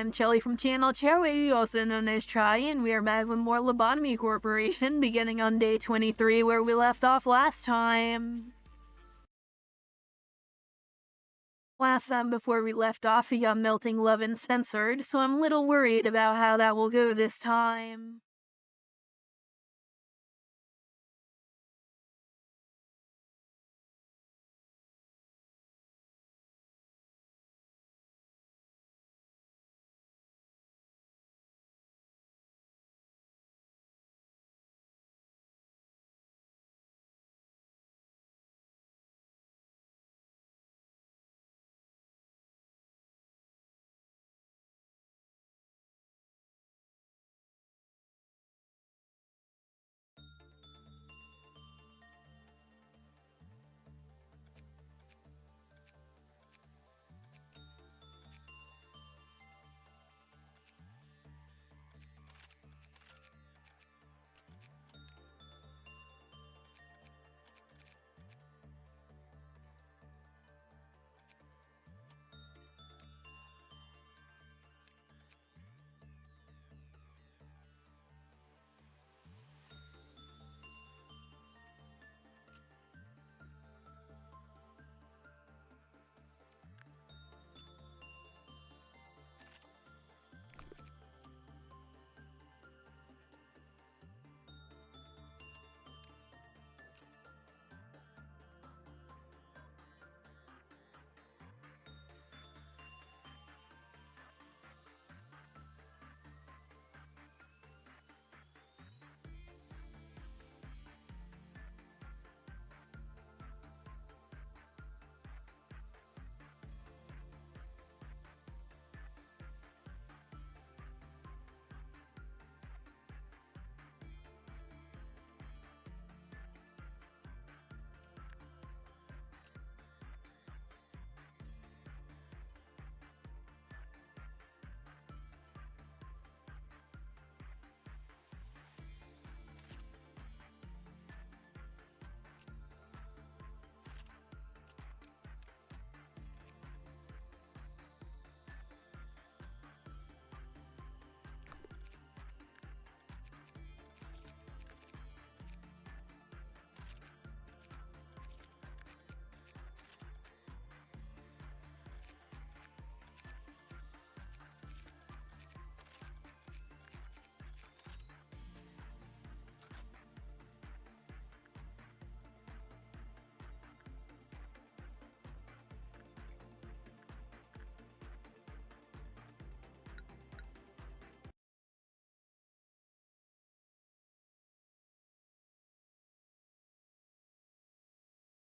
I'm Chylli from channel Chylli, also known as Chai, and we are back with more Lobotomy Corporation, beginning on day 23 where we left off last time. Last time before we left off, we got melting love and censored, so I'm a little worried about how that will go this time.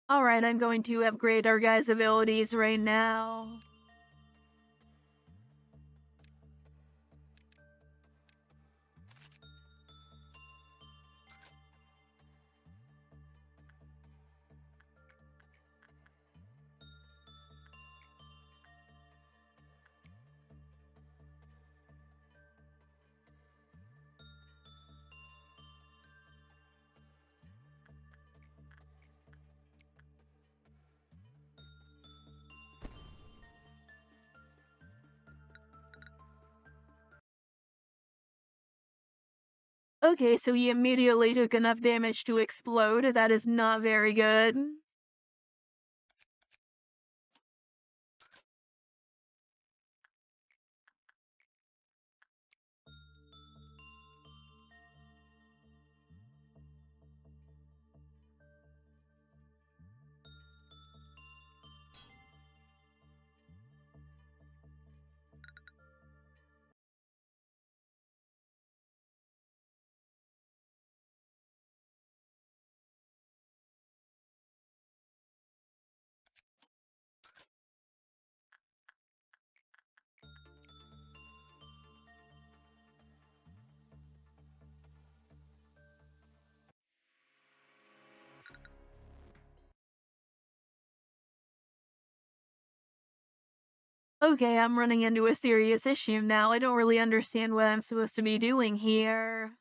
Alright, I'm going to upgrade our guys' abilities right now. Okay, so he immediately took enough damage to explode. That is not very good. Okay, I'm running into a serious issue now. I don't really understand what I'm supposed to be doing here.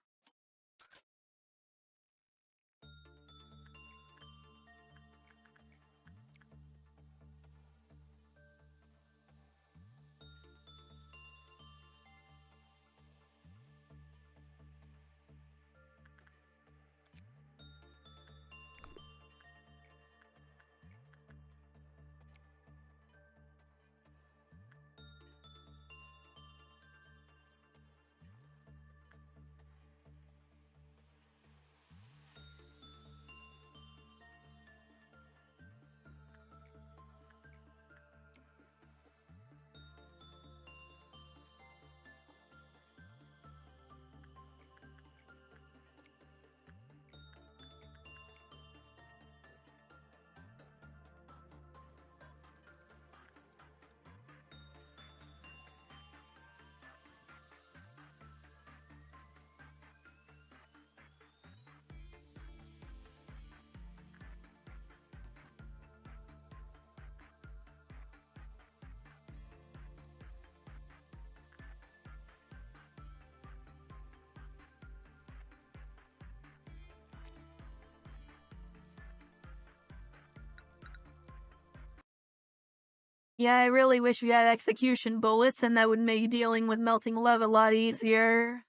Yeah, I really wish we had execution bullets, and that would make dealing with melting love a lot easier.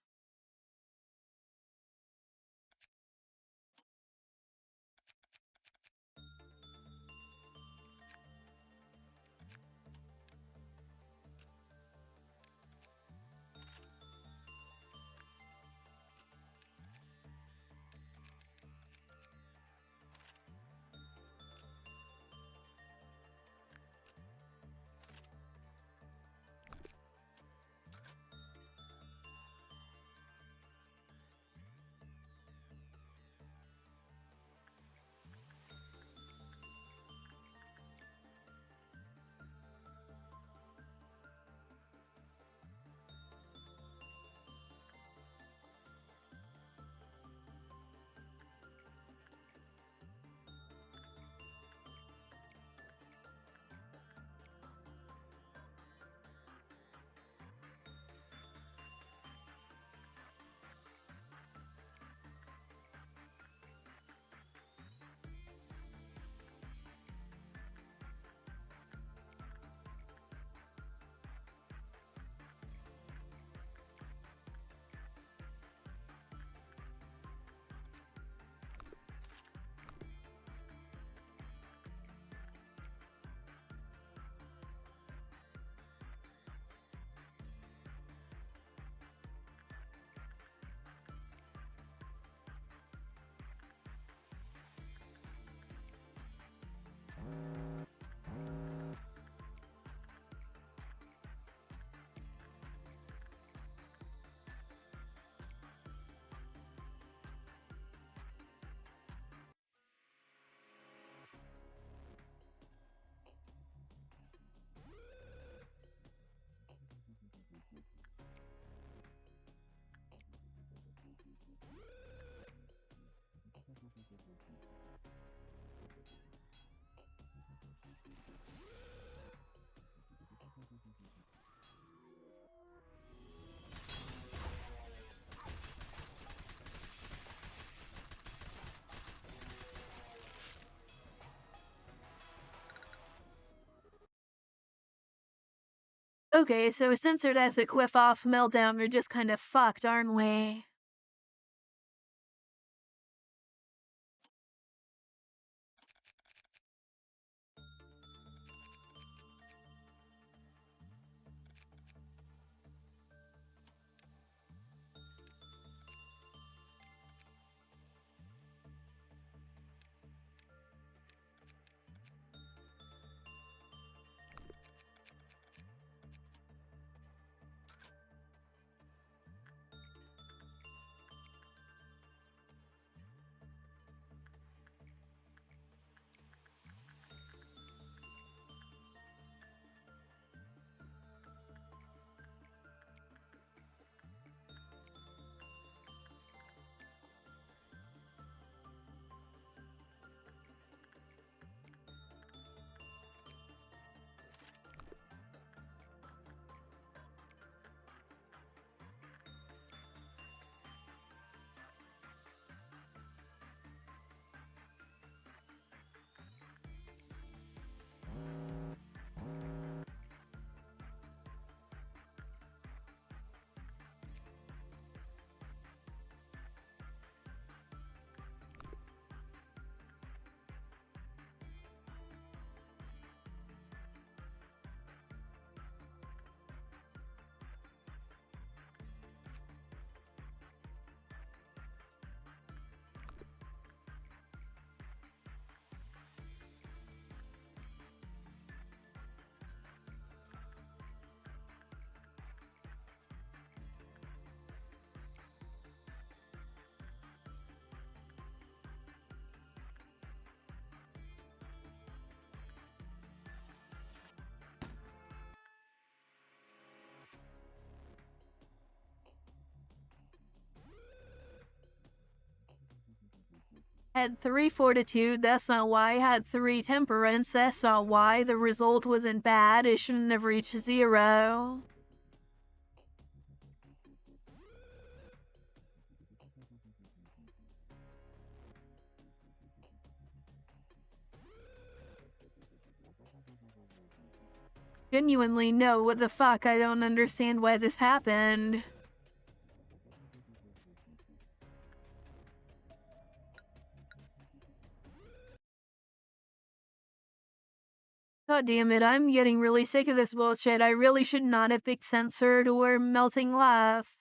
Okay, so censored as a cliff off meltdown, we're just kind of fucked, aren't we? Had 3 fortitude, that's not why. Had 3 temperance, that's not why. The result wasn't bad, it shouldn't have reached 0. Genuinely, no, what the fuck? I don't understand why this happened. God damn it, I'm getting really sick of this bullshit. I really should not have picked censored or melting laugh.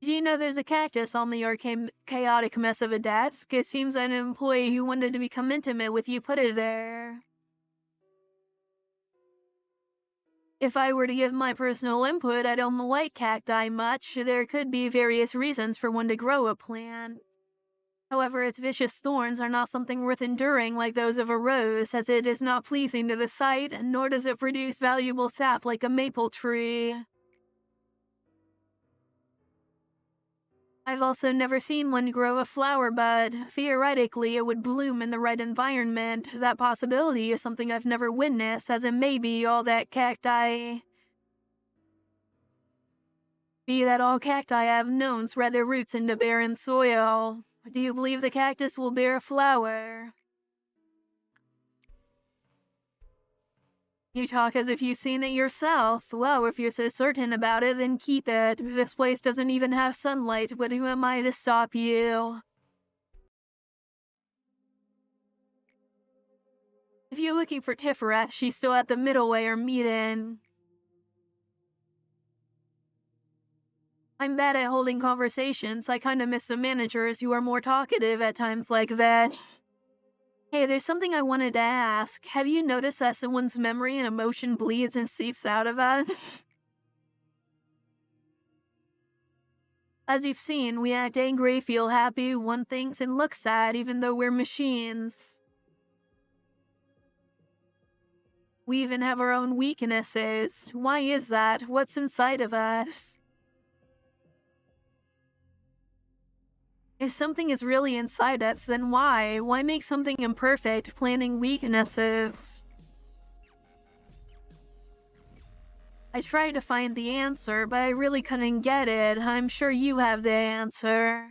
Do you know there's a cactus on the chaotic mess of a desk? It seems an employee who wanted to become intimate with you put it there. If I were to give my personal input, I don't like cacti much. There could be various reasons for one to grow a plant. However, its vicious thorns are not something worth enduring like those of a rose, as it is not pleasing to the sight, nor does it produce valuable sap like a maple tree. I've also never seen one grow a flower bud. Theoretically, it would bloom in the right environment. That possibility is something I've never witnessed, as it may be all that cacti. Be that all cacti have known spread their roots into barren soil. Do you believe the cactus will bear a flower? You talk as if you've seen it yourself. Well, if you're so certain about it, then keep it. This place doesn't even have sunlight, but who am I to stop you? If you're looking for Tiferet, she's still at the Middleware meeting. I'm bad at holding conversations. I kinda miss the managers who are more talkative at times like that. Hey, there's something I wanted to ask. Have you noticed that someone's memory and emotion bleeds and seeps out of us? As you've seen, we act angry, feel happy, want things, and look sad even though we're machines. We even have our own weaknesses. Why is that? What's inside of us? If something is really inside us, then why? Why make something imperfect, planning weaknesses? I tried to find the answer, but I really couldn't get it. I'm sure you have the answer.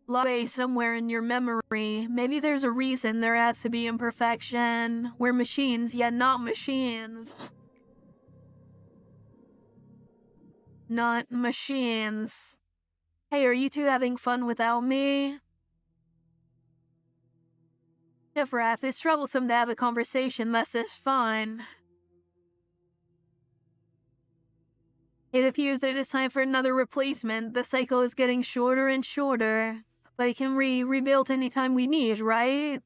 Locked away somewhere in your memory. Maybe there's a reason there has to be imperfection. We're machines, yet not machines. Not machines. Hey, are you two having fun without me? Tiferet, it's troublesome to have a conversation less is fun. It appears that it's time for another replacement. The cycle is getting shorter and shorter. But it can be rebuilt anytime we need, right?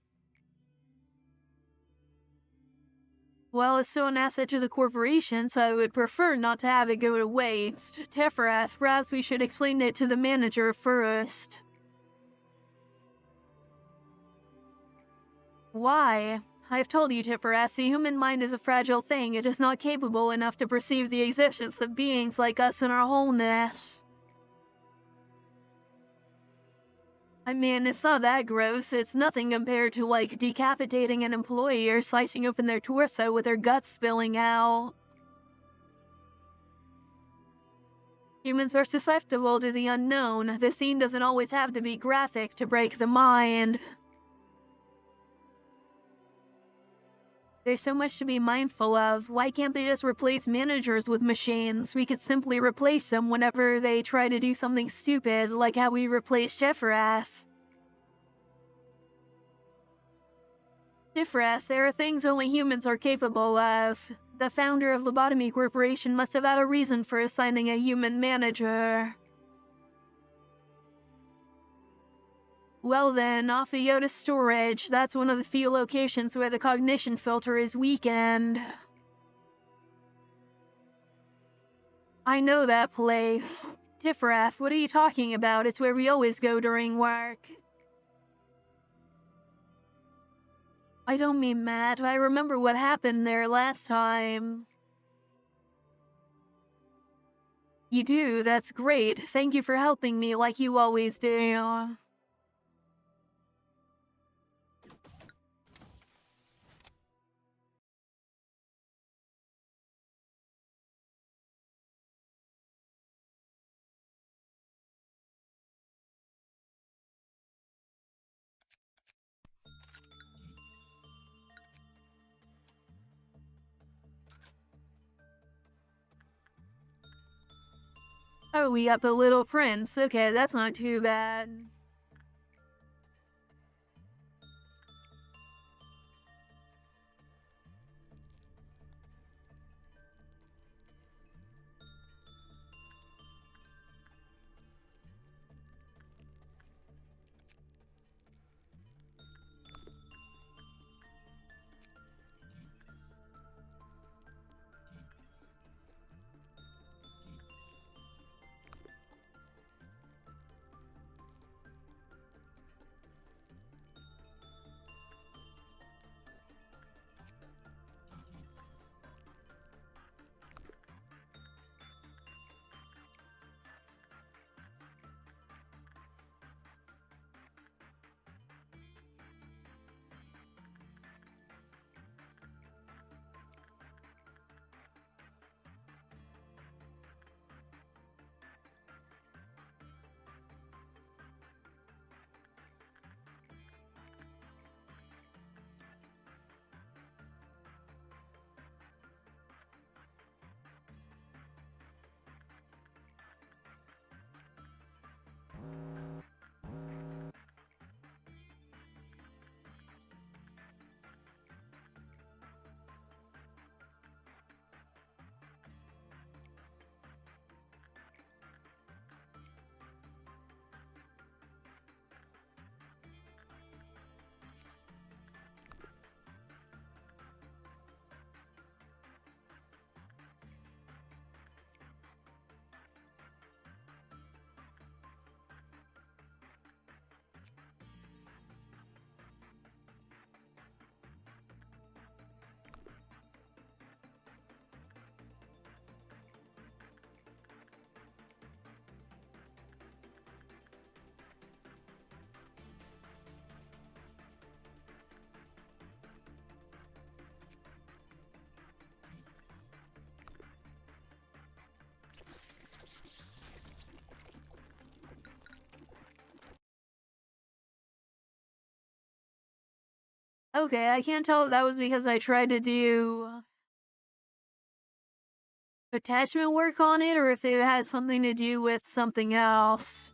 Well, it's still an asset to the corporation, so I would prefer not to have it go to waste. Tiferet, perhaps we should explain it to the manager first. Why? I've told you, Tiferet, the human mind is a fragile thing. It is not capable enough to perceive the existence of beings like us in our wholeness. I mean, it's not that gross. It's nothing compared to, like, decapitating an employee or slicing open their torso with their guts spilling out. Humans are susceptible to the unknown. The scene doesn't always have to be graphic to break the mind. There's so much to be mindful of. Why can't they just replace managers with machines? We could simply replace them whenever they try to do something stupid, like how we replaced Tiferet. Tiferet, there are things only humans are capable of. The founder of Lobotomy Corporation must have had a reason for assigning a human manager. Well then, off the Yoda storage. That's one of the few locations where the cognition filter is weakened. I know that place. Tiferet, what are you talking about? It's where we always go during work. I don't mean Matt. I remember what happened there last time. You do? That's great. Thank you for helping me like you always do. Oh, we got the Little Prince. Okay, that's not too bad. Okay, I can't tell if that was because I tried to do attachment work on it or if it has something to do with something else.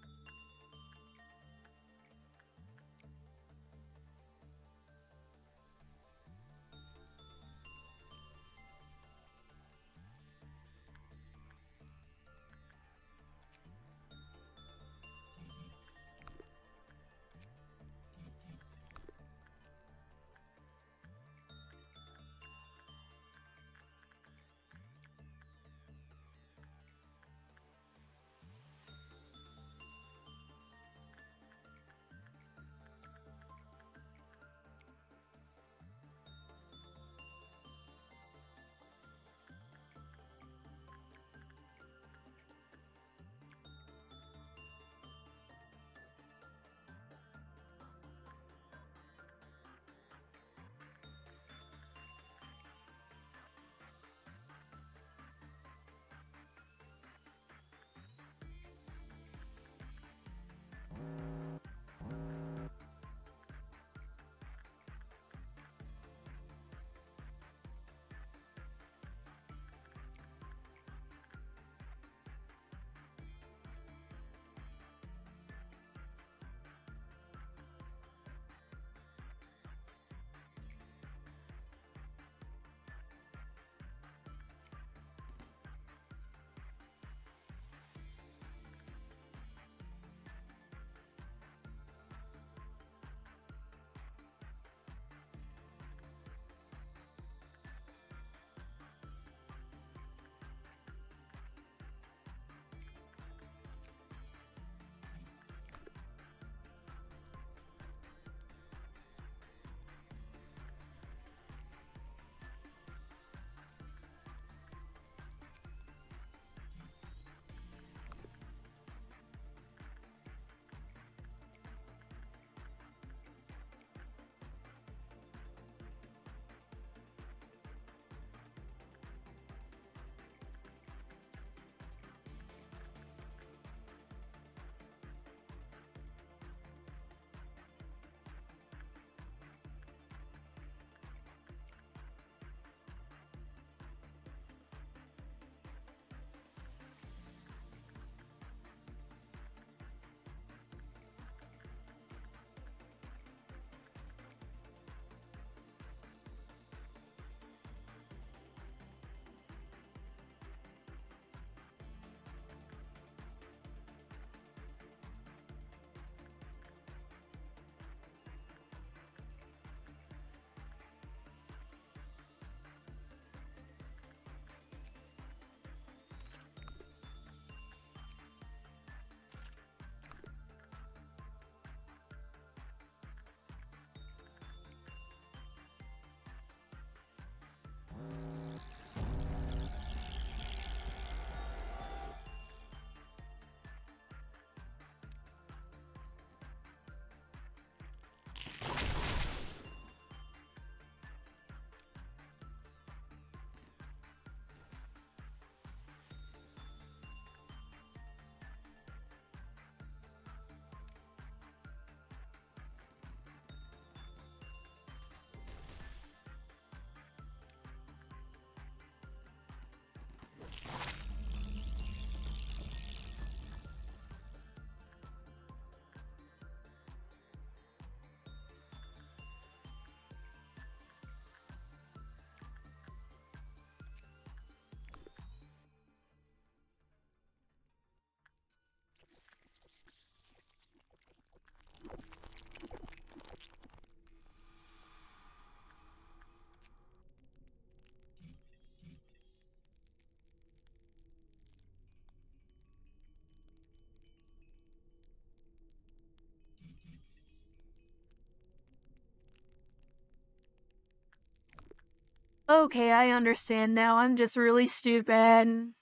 Okay, I understand now. I'm just really stupid.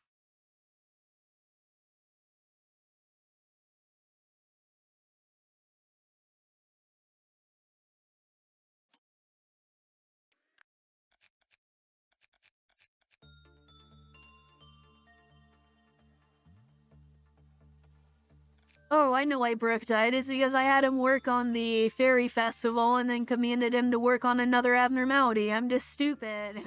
Oh, I know why Brooke died. It's because I had him work on the fairy festival and then commanded him to work on another abnormality. I'm just stupid.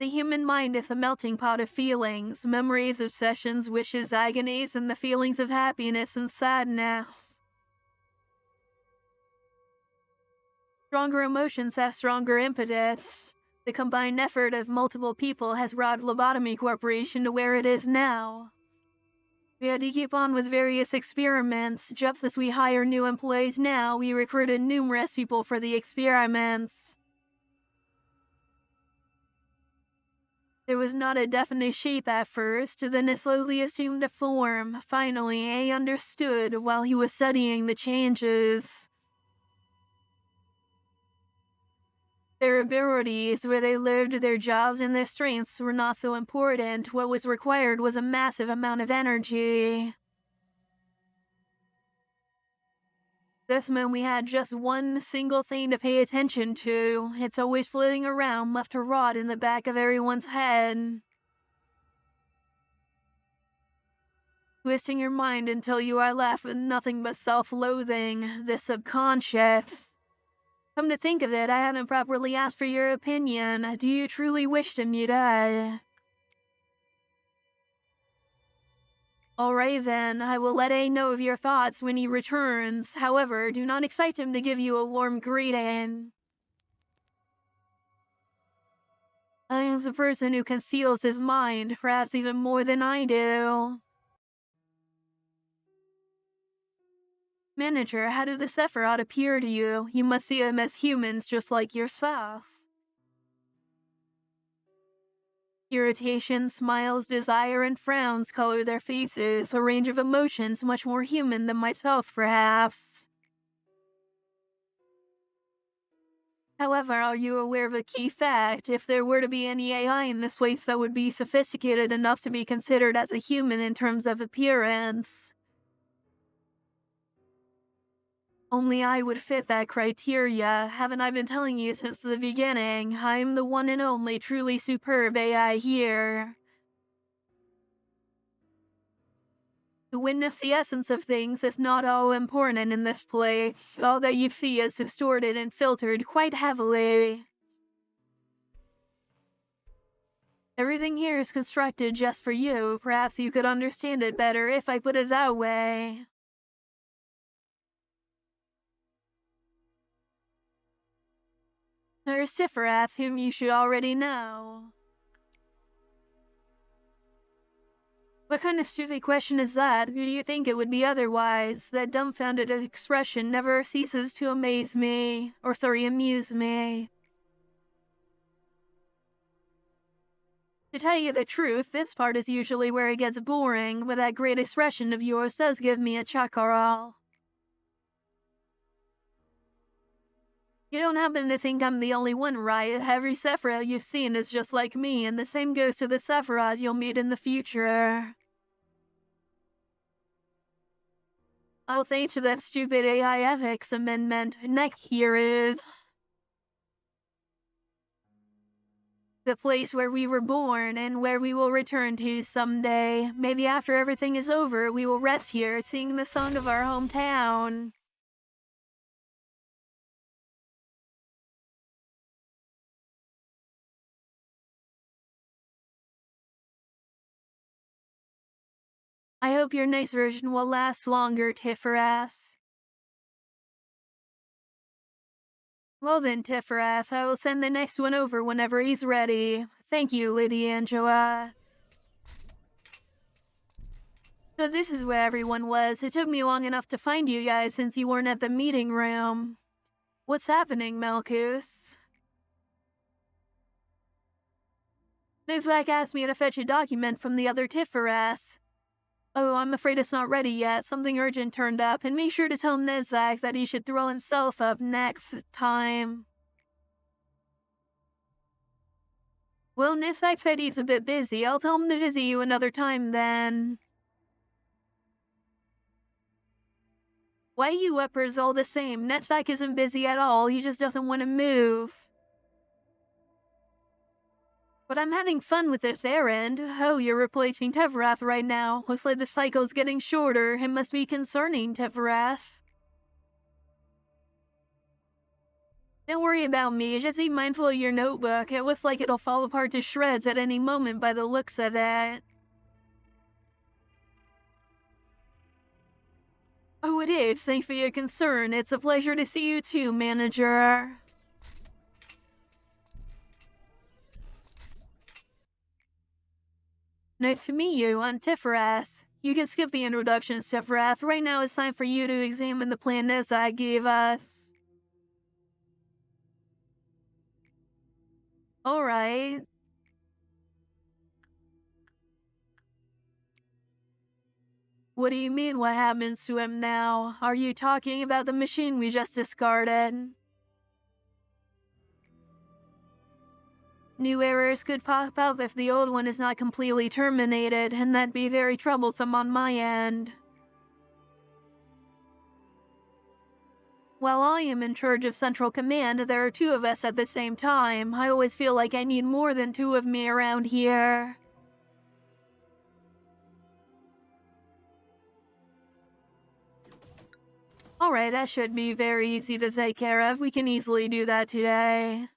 The human mind is a melting pot of feelings, memories, obsessions, wishes, agonies, and the feelings of happiness and sadness. Stronger emotions have stronger impetus. The combined effort of multiple people has brought Lobotomy Corporation to where it is now. We had to keep on with various experiments. Just as we hire new employees now, we recruited numerous people for the experiments. There was not a definite shape at first, then it slowly assumed a form. Finally, A understood while he was studying the changes. Their abilities, where they lived, their jobs, and their strengths were not so important. What was required was a massive amount of energy. This meant we had just one single thing to pay attention to. It's always floating around, left to rot in the back of everyone's head, twisting your mind until you are left with nothing but self-loathing, the subconscious. Come to think of it, I haven't properly asked for your opinion. Do you truly wish to meet A? Alright then, I will let A know of your thoughts when he returns. However, do not expect him to give you a warm greeting. I am the person who conceals his mind, perhaps even more than I do. Manager, how do the Sephiroth appear to you? You must see them as humans just like yourself. Irritation, smiles, desire, and frowns color their faces, a range of emotions much more human than myself, perhaps. However, are you aware of a key fact? If there were to be any AI in this place that would be sophisticated enough to be considered as a human in terms of appearance, only I would fit that criteria. Haven't I been telling you since the beginning? I'm the one and only truly superb AI here. To witness the essence of things is not all important in this place. All that you see is distorted and filtered quite heavily. Everything here is constructed just for you. Perhaps you could understand it better if I put it that way. There's Sephiroth, whom you should already know. What kind of stupid question is that? Who do you think it would be otherwise? That dumbfounded expression never ceases to amaze me. Amuse me. To tell you the truth, this part is usually where it gets boring, but that great expression of yours does give me a chuckle. You don't happen to think I'm the only one, right? Every Sephiroth you've seen is just like me, and the same goes to the Sephiroth you'll meet in the future. Oh, thanks to that stupid AI ethics amendment, next here is the place where we were born and where we will return to someday. Maybe after everything is over, we will rest here, singing the song of our hometown. I hope your next version will last longer, Tifferath. Well then, Tifferath, I will send the next one over whenever he's ready. Thank you, Lady Angela. So this is where everyone was. It took me long enough to find you guys since you weren't at the meeting room. What's happening, Malchus? Nizak asked me to fetch a document from the other Tifferath. Oh, I'm afraid it's not ready yet. Something urgent turned up, and make sure to tell Nizak that he should throw himself up next time. Well, Nizak said he's a bit busy. I'll tell him to visit you another time then. Why you uppers all the same? Nizak isn't busy at all. He just doesn't want to move. But I'm having fun with this errand. Oh, you're replacing Tevrath right now. Looks like the cycle's getting shorter. It must be concerning, Tevrath. Don't worry about me, just be mindful of your notebook. It looks like it'll fall apart to shreds at any moment by the looks of it. Oh, it is. Thanks for your concern. It's a pleasure to see you too, manager. Nice to meet you, I'm Tiferath. You can skip the introductions, Tiferath. Right now it's time for you to examine the plan Nessa gave us. Alright. What do you mean, what happens to him now? Are you talking about the machine we just discarded? New errors could pop up if the old one is not completely terminated, and that'd be very troublesome on my end. While I am in charge of Central Command, there are two of us at the same time. I always feel like I need more than two of me around here. Alright, that should be very easy to take care of. We can easily do that today.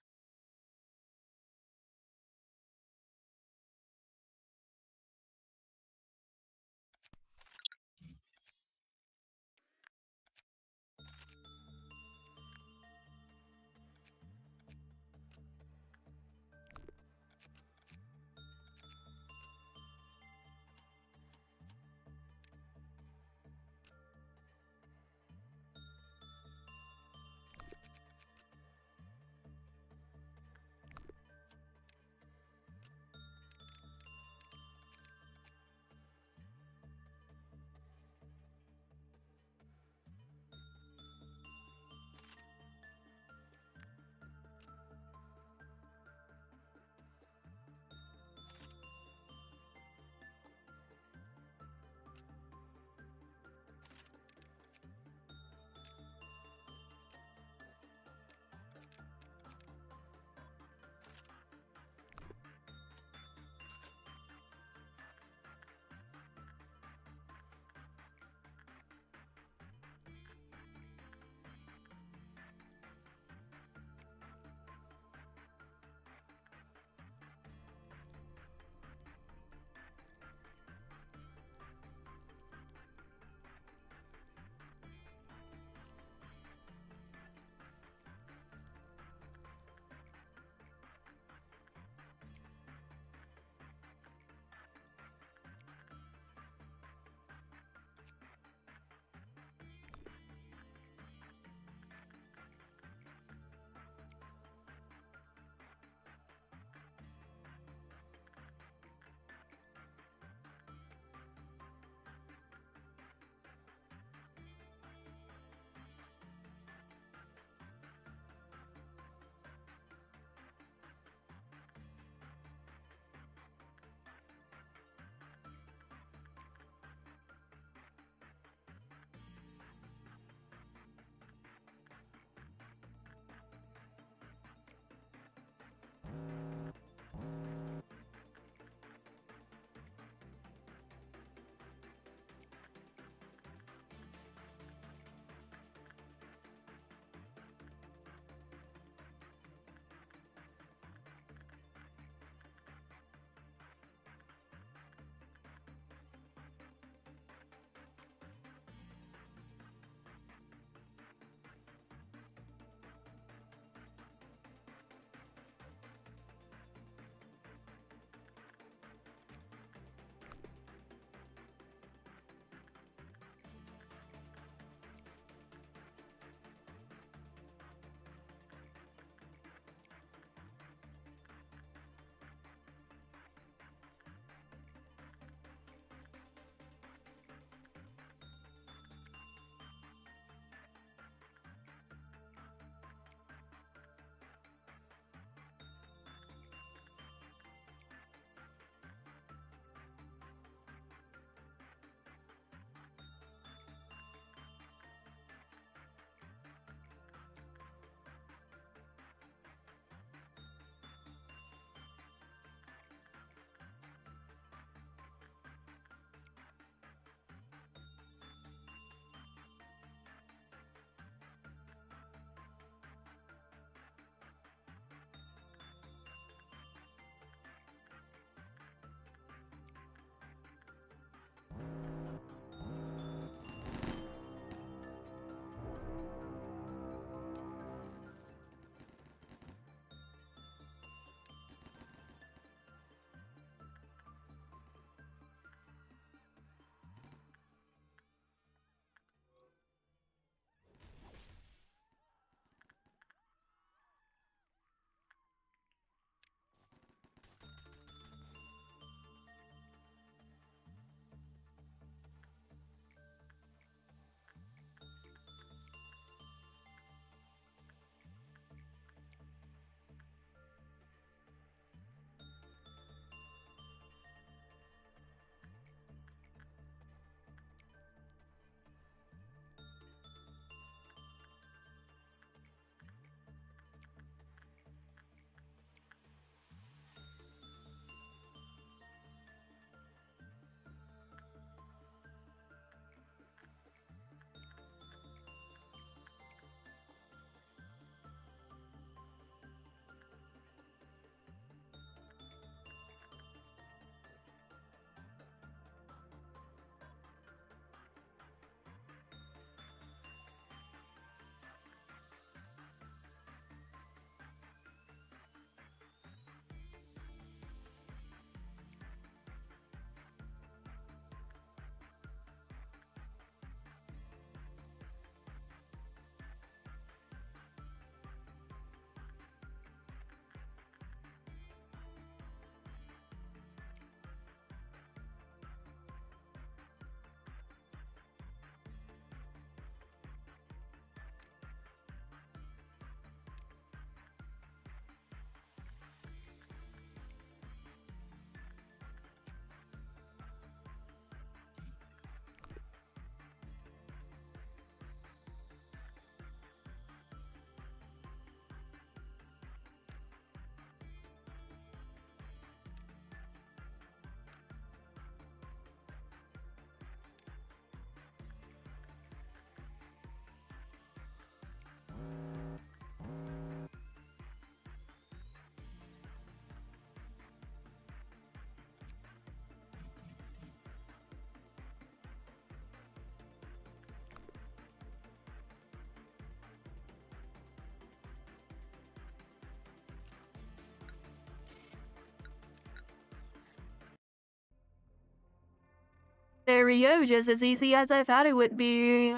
There you go, just as easy as I thought it would be.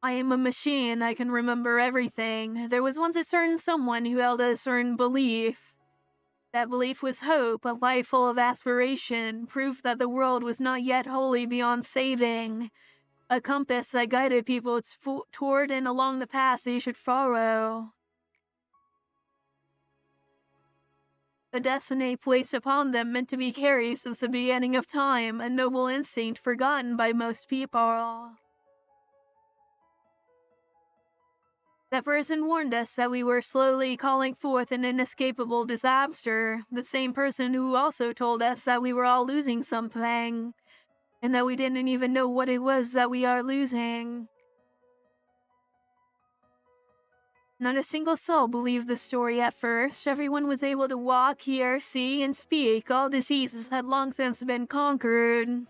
I am a machine, I can remember everything. There was once a certain someone who held a certain belief. That belief was hope, a life full of aspiration, proof that the world was not yet wholly beyond saving, a compass that guided people toward and along the path they should follow. A destiny placed upon them meant to be carried since the beginning of time, a noble instinct forgotten by most people. That person warned us that we were slowly calling forth an inescapable disaster, the same person who also told us that we were all losing something, and that we didn't even know what it was that we are losing. Not a single soul believed the story at first. Everyone was able to walk, hear, see, and speak. All diseases had long since been conquered.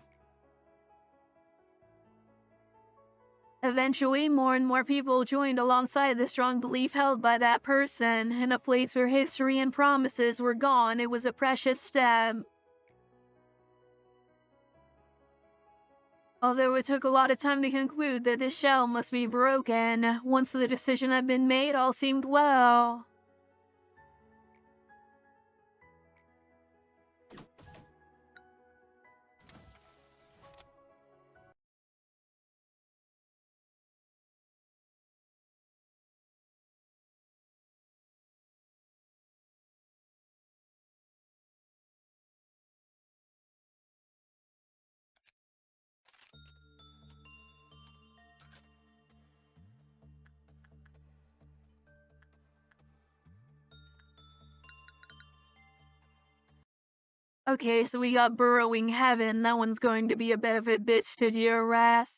Eventually, more and more people joined alongside the strong belief held by that person. In a place where history and promises were gone, it was a precious step. Although it took a lot of time to conclude that this shell must be broken, once the decision had been made, all seemed well. Okay, so we got Burrowing Heaven. That one's going to be a bit of a bitch to dear rest.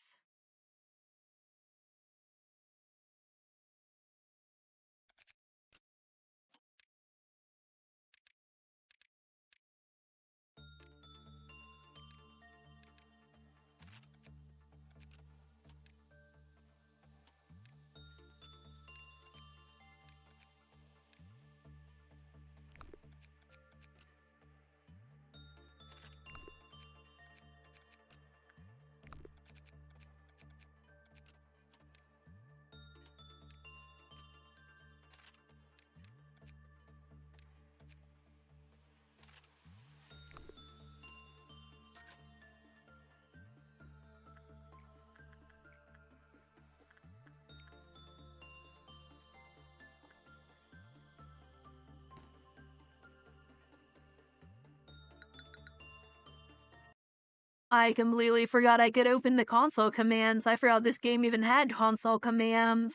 I completely forgot I could open the console commands. I forgot this game even had console commands.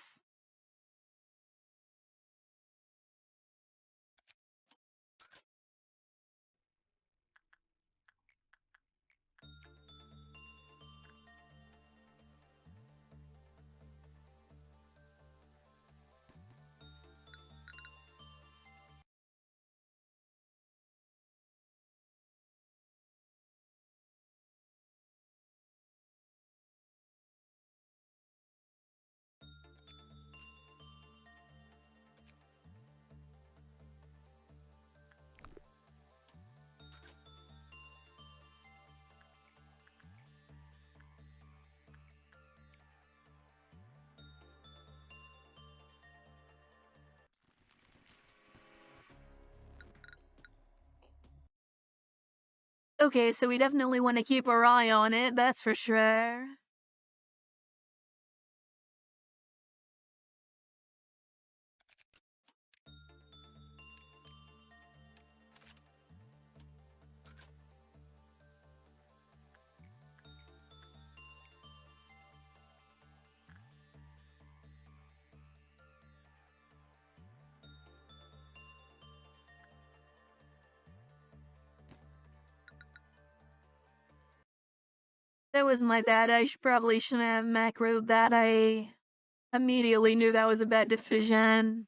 Okay, so we definitely want to keep our eye on it, that's for sure. That was my bad. I probably shouldn't have macroed that. Immediately knew that was a bad decision.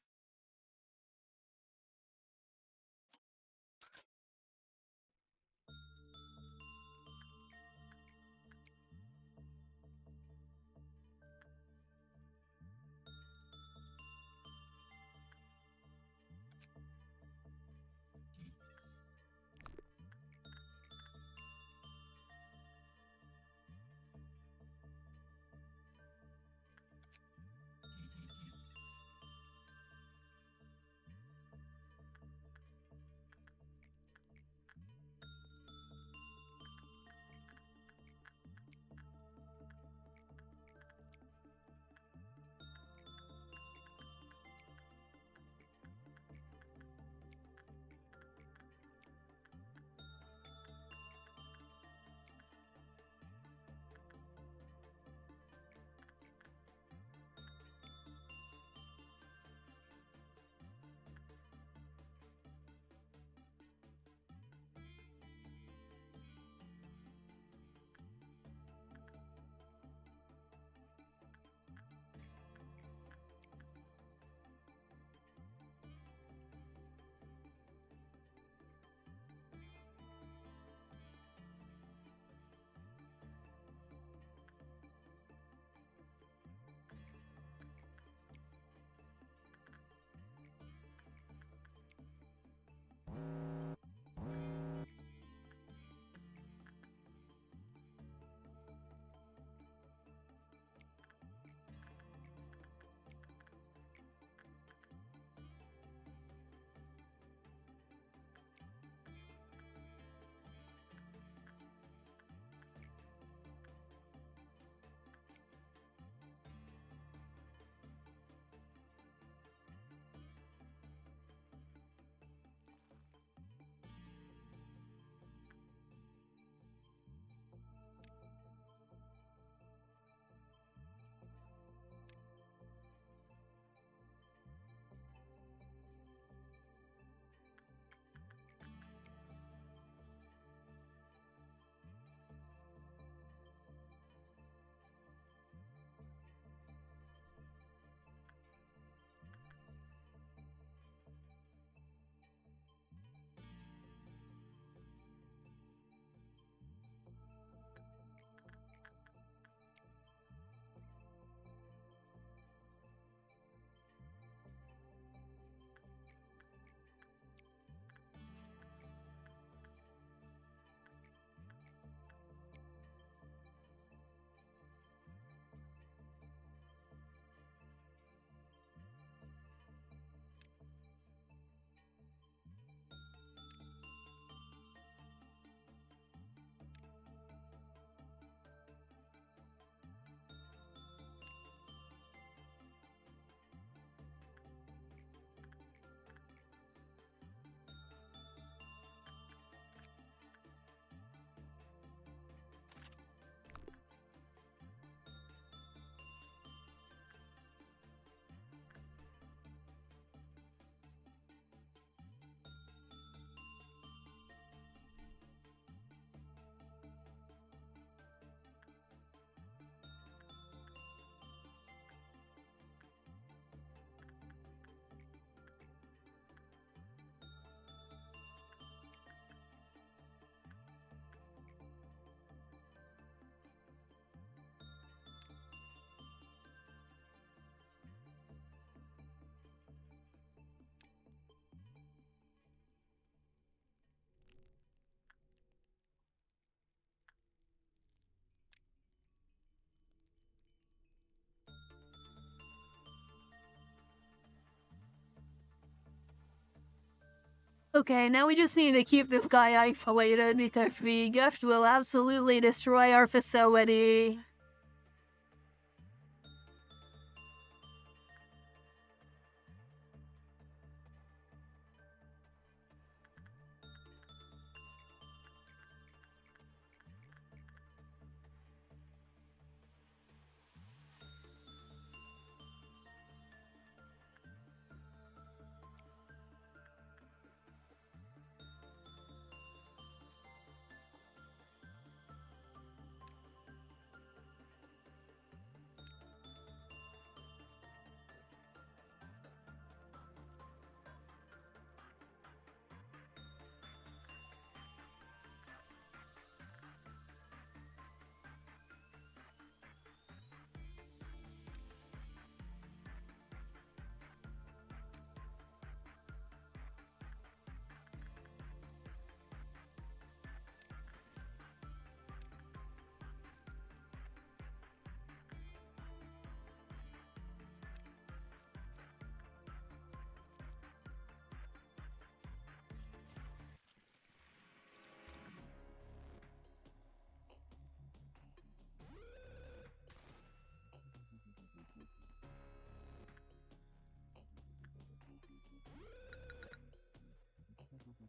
Okay, now we just need to keep this guy isolated because the gift will absolutely destroy our facility.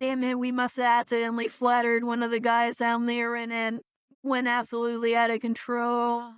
Damn it, we must have accidentally flattered one of the guys down there and it went absolutely out of control.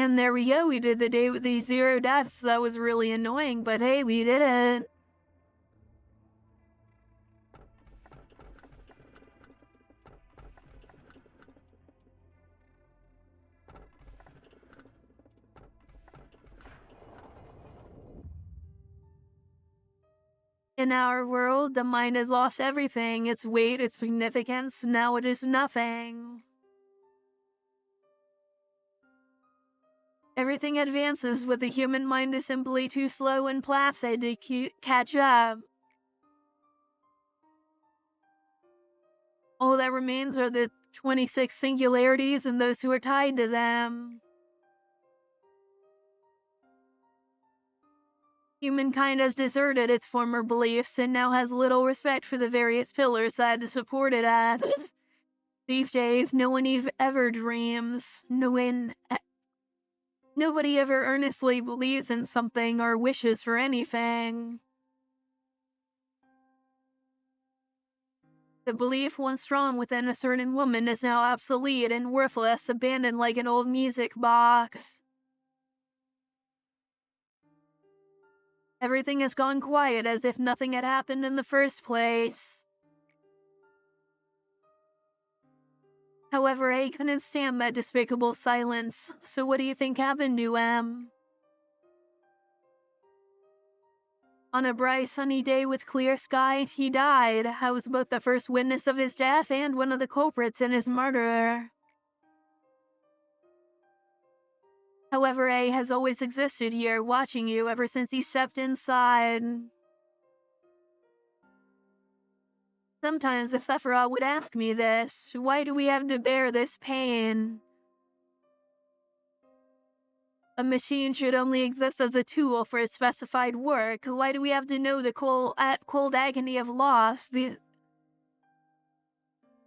And there we go, we did the day with the 0 deaths. That was really annoying, but hey, we did it. In our world, the mind has lost everything, its weight, its significance. Now it is nothing. Everything advances, but the human mind is simply too slow and placid to catch up. All that remains are the 26 singularities and those who are tied to them. Humankind has deserted its former beliefs and now has little respect for the various pillars that support it at. These days, no one ever dreams. Nobody ever earnestly believes in something or wishes for anything. The belief once strong within a certain woman is now obsolete and worthless, abandoned like an old music box. Everything has gone quiet as if nothing had happened in the first place. However, A couldn't stand that despicable silence, so what do you think happened to him? On a bright sunny day with clear sky, he died. I was both the first witness of his death and one of the culprits in his murder. However, A has always existed here, watching you ever since he stepped inside. Sometimes the Sephiroth would ask me this, why do we have to bear this pain? A machine should only exist as a tool for its specified work. Why do we have to know the cold agony of loss, the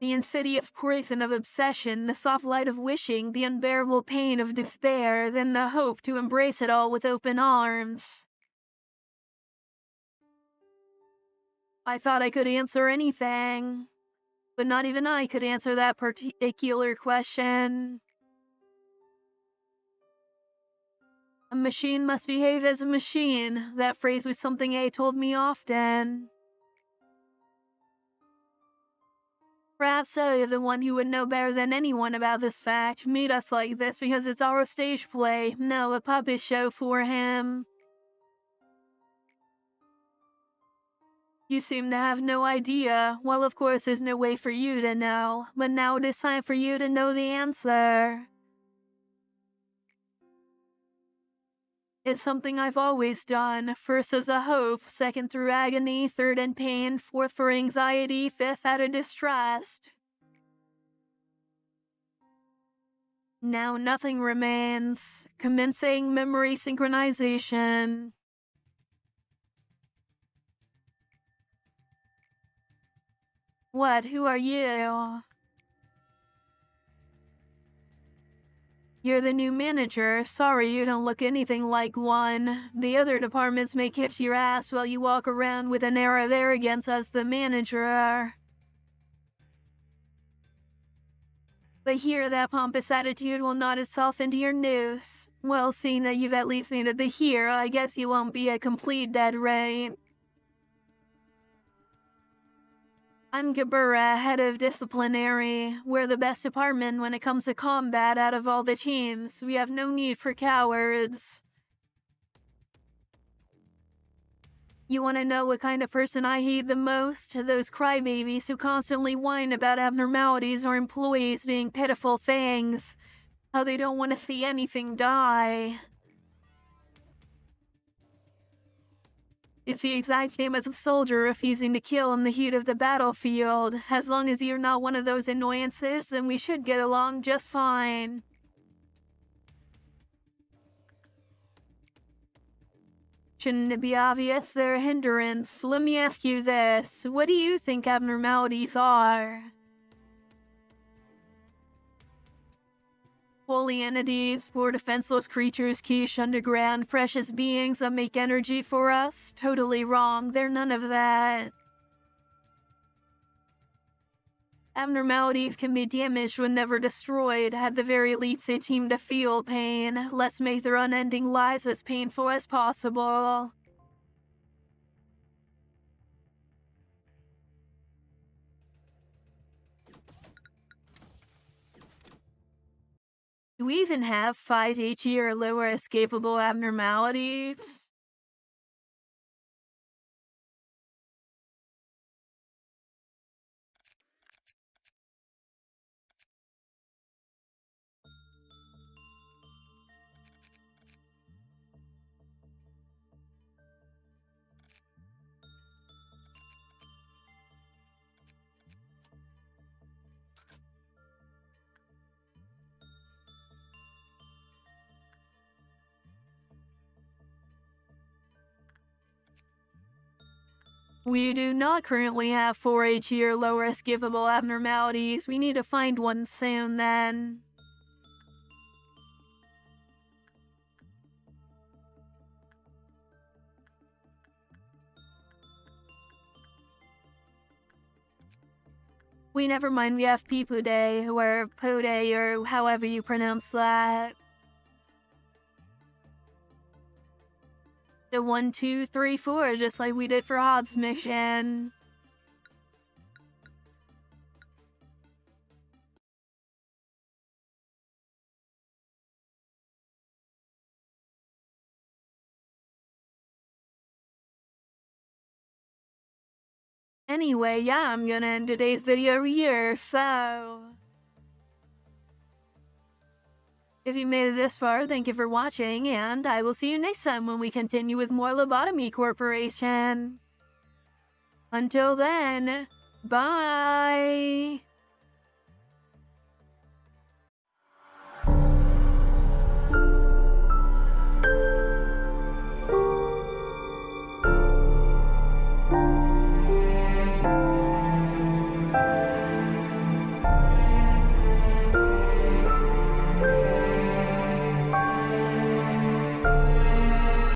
insidious poison of obsession, the soft light of wishing, the unbearable pain of despair, then the hope to embrace it all with open arms? I thought I could answer anything, but not even I could answer that particular question. A machine must behave as a machine. That phrase was something A told me often. Perhaps I, the one who would know better than anyone about this fact, made us like this because it's our stage play, no, a puppet show for him. You seem to have no idea. Well, of course, there's no way for you to know, but now it is time for you to know the answer. It's something I've always done, first as a hope, second through agony, third in pain, fourth for anxiety, fifth out of distrust. Now nothing remains. Commencing memory synchronization. What? Who are you? You're the new manager. Sorry, you don't look anything like one. The other departments may kiss your ass while you walk around with an air of arrogance as the manager. But here, that pompous attitude will nod itself into your noose. Well, seeing that you've at least made it to here, I guess you won't be a complete dead weight. I'm Gabura, head of disciplinary. We're the best department when it comes to combat out of all the teams. We have no need for cowards. You want to know what kind of person I hate the most? Those crybabies who constantly whine about abnormalities or employees being pitiful things. How they don't want to see anything die. It's the exact same as a soldier refusing to kill in the heat of the battlefield. As long as you're not one of those annoyances, then we should get along just fine. Shouldn't it be obvious they're a hindrance? Let me ask you this. What do you think abnormalities are? Holy entities, poor defenseless creatures, quiche underground, precious beings that make energy for us? Totally wrong. They're none of that. Abnormalities can be damaged when never destroyed. At the very least, they seem to feel pain. Let's make their unending lives as painful as possible. Do we even have 5 HE or lower escapable abnormalities? We do not currently have 4-HE or lower escapable abnormalities. We need to find one soon then. Never mind, we have People Day, or Po Day, or however you pronounce that. The 1, 2, 3, 4, just like we did for Hod's mission. Anyway, yeah, I'm gonna end today's video here, so... If you made it this far, thank you for watching, and I will see you next time when we continue with more Lobotomy Corporation. Until then, bye!